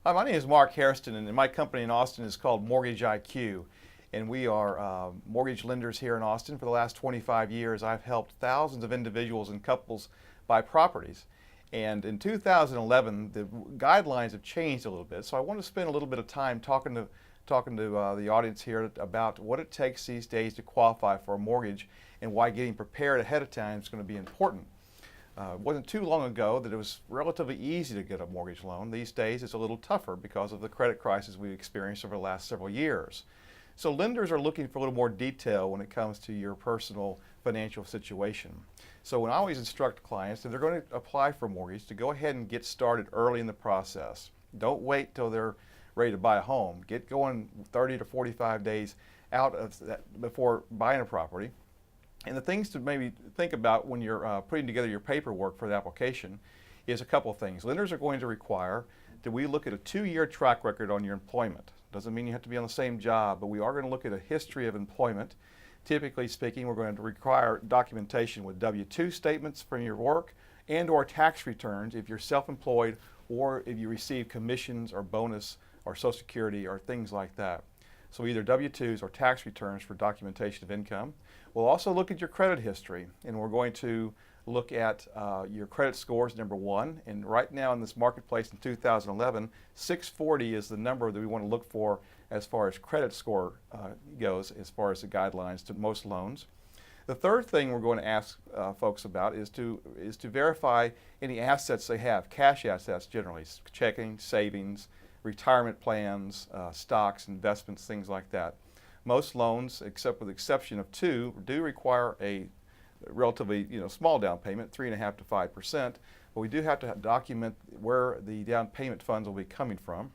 Hi, my name is Mark Hairston, and my company in Austin is called Mortgage IQ. And we are mortgage lenders here in Austin. For the last 25 years, I've helped thousands of individuals and couples buy properties. And in 2011, the guidelines have changed a little bit. So I want to spend a little bit of time talking to the audience here about what it takes these days to qualify for a mortgage and why getting prepared ahead of time is going to be important. It wasn't too long ago that it was relatively easy to get a mortgage loan. These days it's a little tougher because of the credit crisis we've experienced over the last several years. So lenders are looking for a little more detail when it comes to your personal financial situation. So when I always instruct clients that they're going to apply for a mortgage, to go ahead and get started early in the process. Don't wait till they're ready to buy a home. Get going 30 to 45 days out of that before buying a property. And the things to maybe think about when you're putting together your paperwork for the application is a couple of things. Lenders are going to require that we look at a 2-year track record on your employment. Doesn't mean you have to be on the same job, but we are going to look at a history of employment. Typically speaking, we're going to require documentation with W-2 statements from your work and or tax returns if you're self-employed or if you receive commissions or bonus or Social Security or things like that. So either W-2s or tax returns for documentation of income. We'll also look at your credit history, and we're going to look at your credit scores, number one. And right now in this marketplace in 2011, 640 is the number that we want to look for as far as credit score goes, as far as the guidelines to most loans. The third thing we're going to ask folks about is to verify any assets they have, cash assets generally, checking, savings, retirement plans, stocks, investments, things like that. Most loans, except with the exception of two, do require a relatively small down payment, 3.5% to 5%, but we do have to document where the down payment funds will be coming from.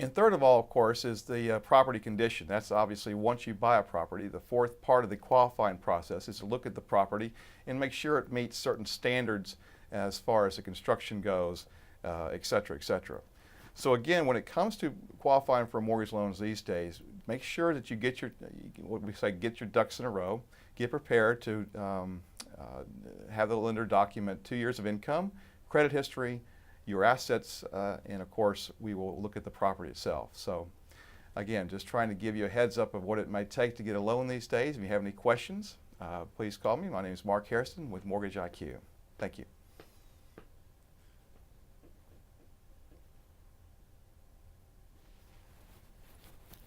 And third of all, of course, is the property condition. That's obviously once you buy a property, the fourth part of the qualifying process is to look at the property and make sure it meets certain standards as far as the construction goes, et cetera, et cetera. So again, when it comes to qualifying for mortgage loans these days, make sure that you get your, what we say, get your ducks in a row. Get prepared to have the lender document 2 years of income, credit history, your assets, and of course, we will look at the property itself. So again, just trying to give you a heads up of what it might take to get a loan these days. If you have any questions, please call me. My name is Mark Hairston with Mortgage IQ. Thank you.